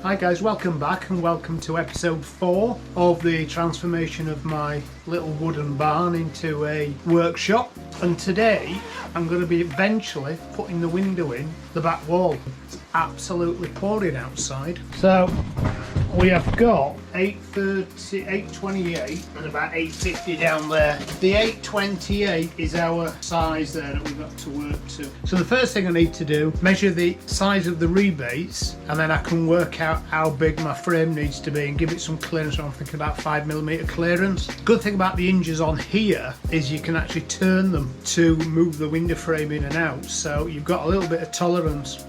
Hi guys, welcome back and welcome to episode 4 of the transformation of my little wooden barn into a workshop. And today I'm going to be eventually putting the window in the back wall. It's absolutely pouring outside. So we have got 830, 828 and about 850 down there. The 828 is our size there that we've got to work to. So the first thing I need to do, measure the size of the rebates, and then I can work out how big my frame needs to be and give it some clearance. So I'm thinking about 5mm clearance. Good thing about the hinges on here is you can actually turn them to move the window frame in and out. So you've got a little bit of tolerance.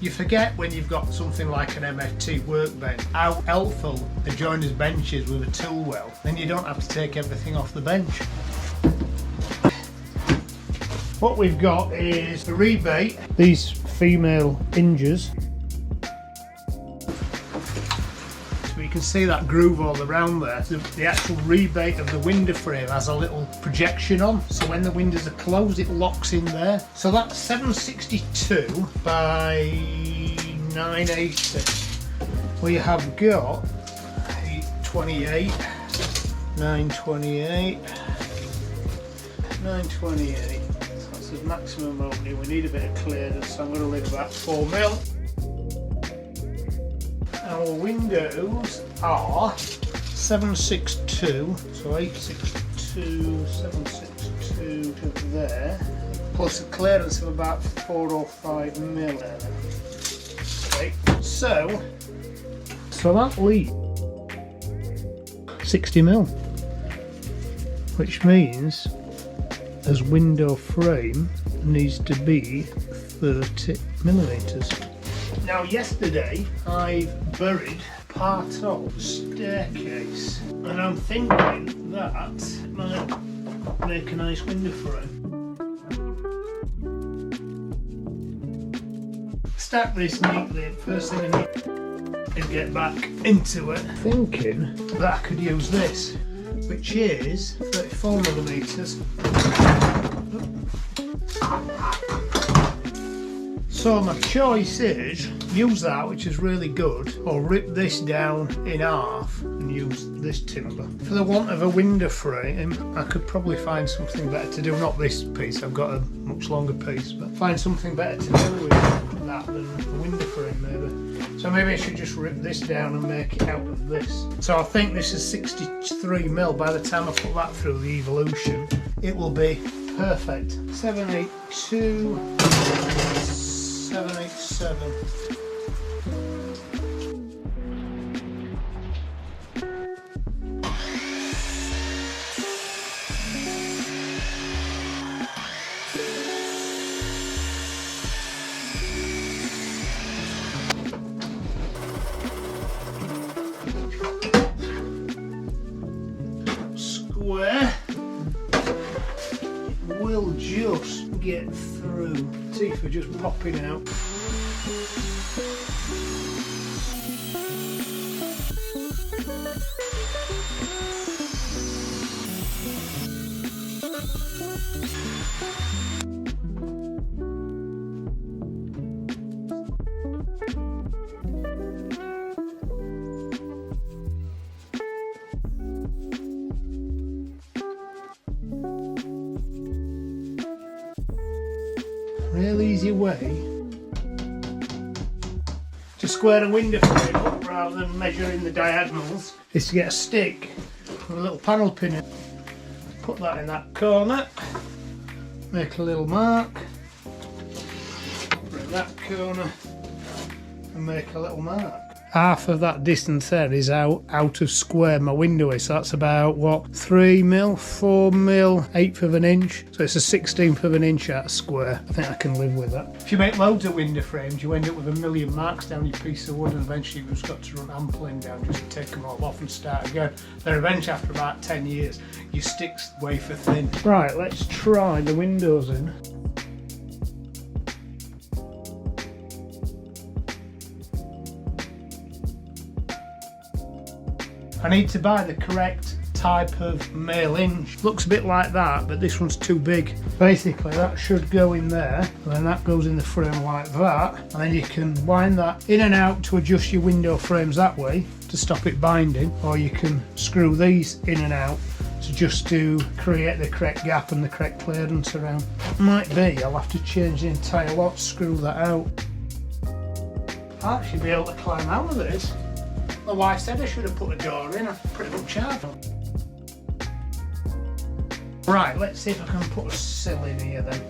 You forget when you've got something like an MFT workbench how helpful a joiner's bench is with a tool well. Then you don't have to take everything off the bench. What we've got is a rebate, these female hinges. So you can see that groove all around there. The actual rebate of the window frame has a little projection on, so when the windows are closed it locks in there. So that's 762 by 980. We have got 828, 928, 928. That's the maximum opening. We need a bit of clearance, so I'm going to leave about 4mm. Our windows are 762, so 862, 762 to there, plus a clearance of about 4 or 5mm. Okay, so that leaves 60mm, which means as window frame needs to be 30mm. Now yesterday I've buried part of the staircase and I'm thinking that might make a nice window frame. Stack this neatly. First thing I need is get back into it. Thinking that I could use this, which is 34mm. So my choice is use that, which is really good, or rip this down in half and use this timber. For the want of a window frame, I could probably find something better to do. Not this piece, I've got a much longer piece, but find something better to do with that than a window frame maybe. So maybe I should just rip this down and make it out of this. So I think this is 63mm. By the time I put that through the evolution, it will be perfect. 782. 787. Square will just get through. Teeth are just popping out. Real easy way to square a window frame up rather than measuring the diagonals is to get a stick with a little panel pin in. Put that in that corner, make a little mark, bring that corner and make a little mark. Half of that distance there is out of square my window is, so that's about what, 3mm, 4mm, 1/8 of an inch, so it's a 1/16 of an inch out of square. I think I can live with that. If you make loads of window frames you end up with a million marks down your piece of wood, and eventually you've just got to run ampling down just to take them all off and start again. Then eventually after about 10 years your stick's wafer thin. Right, let's try the windows in. I need to buy the correct type of male hinge. Looks a bit like that, but this one's too big. Basically that should go in there, and then that goes in the frame like that, and then you can wind that in and out to adjust your window frames that way to stop it binding, or you can screw these in and out just to create the correct gap and the correct clearance around. Might be I'll have to change the entire lot, screw that out. I'll actually be able to climb out of this. My wife said I should have put a door in, I pretty much have. Right, let's see if I can put a sill in here then.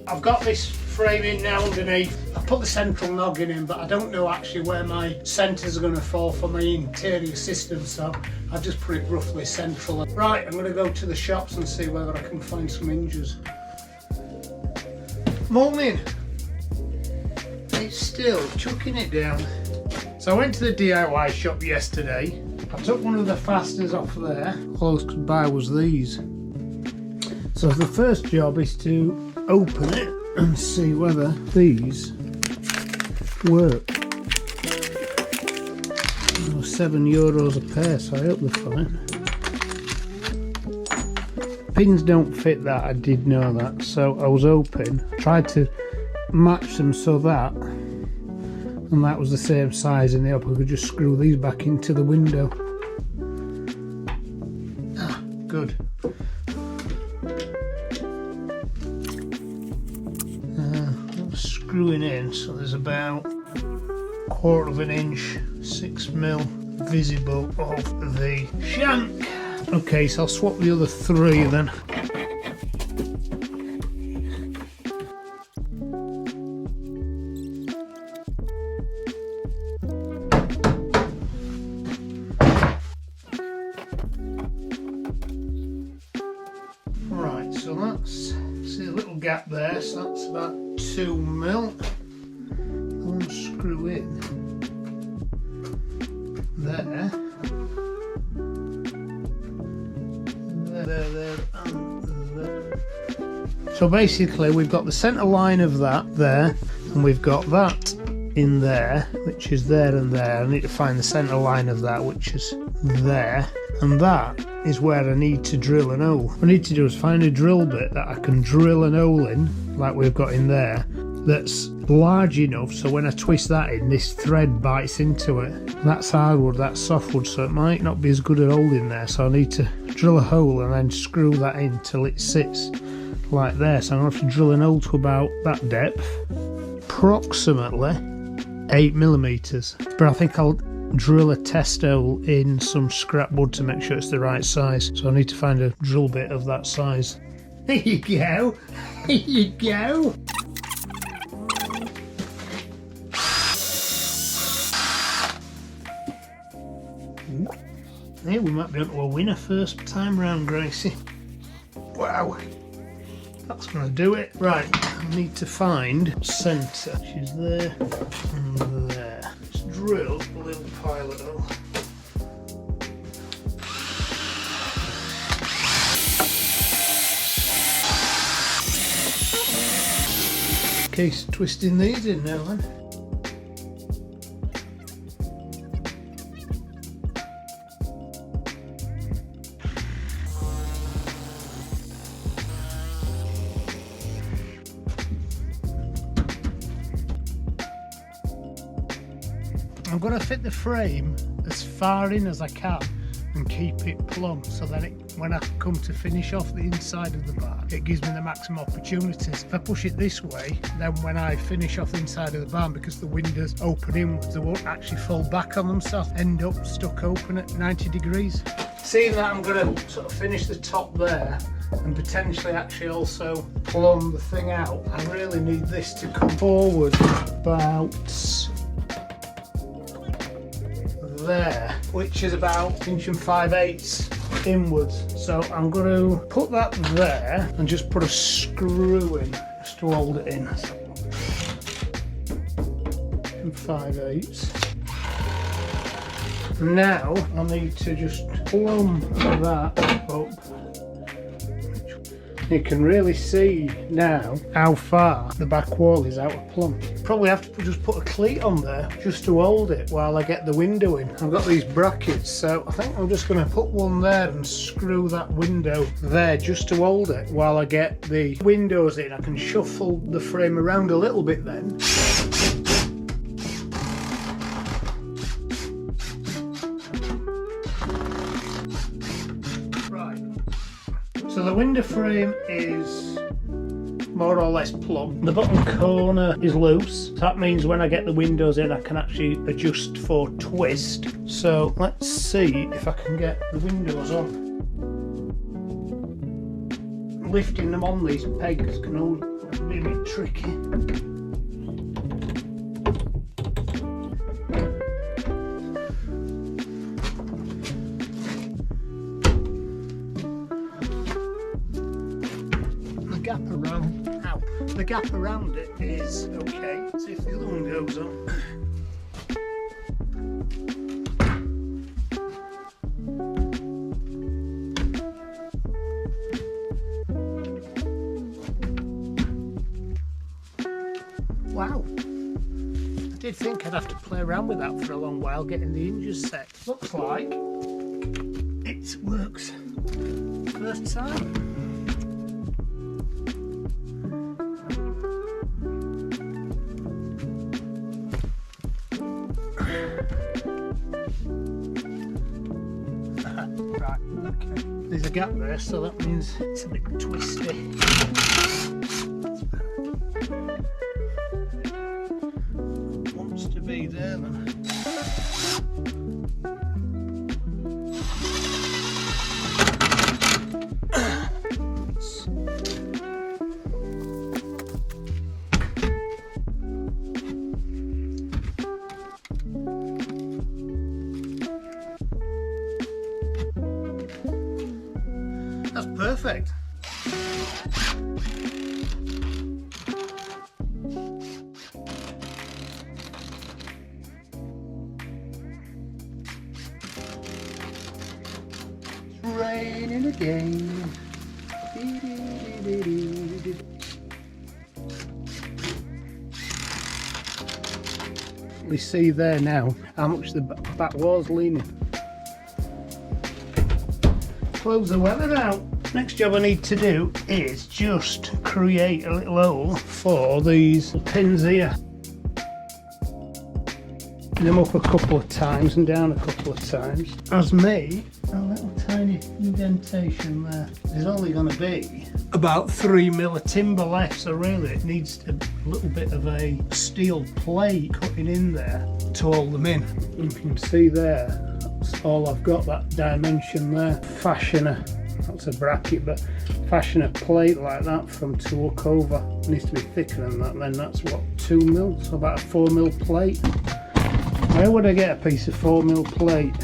I've got this frame in now underneath. I put the central noggin in, but I don't know actually where my centres are going to fall for my interior system, so I've just put it roughly central. Right, I'm going to go to the shops and see whether I can find some hinges. Morning! It's still chucking it down. So I went to the DIY shop yesterday. I took one of the fasteners off there. All I could buy was these. So the first job is to open it and see whether these work. Oh, €7 a pair, so I hope they're fine. Pins don't fit that, I did know that, so I was hoping, tried to match them so that, and that was the same size, and the hope I could just screw these back into the window. Ah, good. Screwing in, so there's about 1/4 inch 6mm visible of the shank. Okay, so I'll swap the other 3 then. Right, so that's, see a little gap there, so that's about 2mm. Unscrew in there, there, and there. So basically we've got the centre line of that there, and we've got that in there, which is there and there. I need to find the centre line of that, which is there, and that is where I need to drill an hole. What I need to do is find a drill bit that I can drill an hole in, like we've got in there, that's large enough so when I twist that in, this thread bites into it. That's hardwood, that's softwood, so it might not be as good at holding there, so I need to drill a hole and then screw that in till it sits like there. So I'm going to have to drill an hole to about that depth, approximately 8mm, but I think I'll drill a test hole in some scrap wood to make sure it's the right size, so I need to find a drill bit of that size. There you go, there you go. Hey, we might be onto a winner first time round, Gracie. Wow, that's going to do it. Right, I need to find centre, which is there and there. Let's drill a little pilot hole. Case twisting these in now then. I'm going to fit the frame as far in as I can and keep it plumb, so then when I come to finish off the inside of the barn, it gives me the maximum opportunities. If I push it this way, then when I finish off the inside of the barn, because the windows open inwards, they won't actually fold back on themselves, end up stuck open at 90 degrees. Seeing that I'm going to sort of finish the top there and potentially actually also plumb the thing out, I really need this to come forward about there, which is about 1 5/8 inwards. So I'm going to put that there and just put a screw in just to hold it in. 5/8. Now I need to just plumb that up. You can really see now how far the back wall is out of plumb. Probably have to just put a cleat on there just to hold it while I get the window in. I've got these brackets, so I think I'm just going to put one there and screw that window there just to hold it while I get the windows in. I can shuffle the frame around a little bit then. So the window frame is more or less plumb. The bottom corner is loose. So that means when I get the windows in I can actually adjust for twist. So let's see if I can get the windows on. Lifting them on these pegs can always be a bit tricky. The gap around it is okay. Let's see if the other one goes on. Wow. I did think I'd have to play around with that for a long while, getting the hinges set. Looks like it works first time. Right, okay. There's a gap there, so that means it's a bit twisty. It wants to be there then. That's perfect. It's raining again. We see there now how much the back wall's leaning. Close the weather out. Next job I need to do is just create a little hole for these pins here. Them up a couple of times and down a couple of times. As me, a little tiny indentation there. There's only going to be about 3mm of timber left, so really it needs a little bit of a steel plate cutting in there to hold them in. You can see there, that's all I've got, that dimension there. Fashion that's a bracket, but fashion a plate like that from to hook over. It needs to be thicker than that, then that's what, 2mm, so about a 4mm plate. Where would I get a piece of 4mm plate?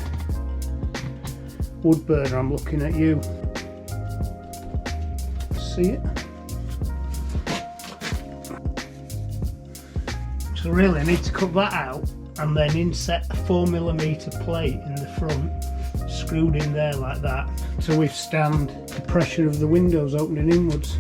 Wood burner, I'm looking at you. See it? So really I need to cut that out and then inset a 4mm plate in the front, screwed in there like that, to withstand the pressure of the windows opening inwards.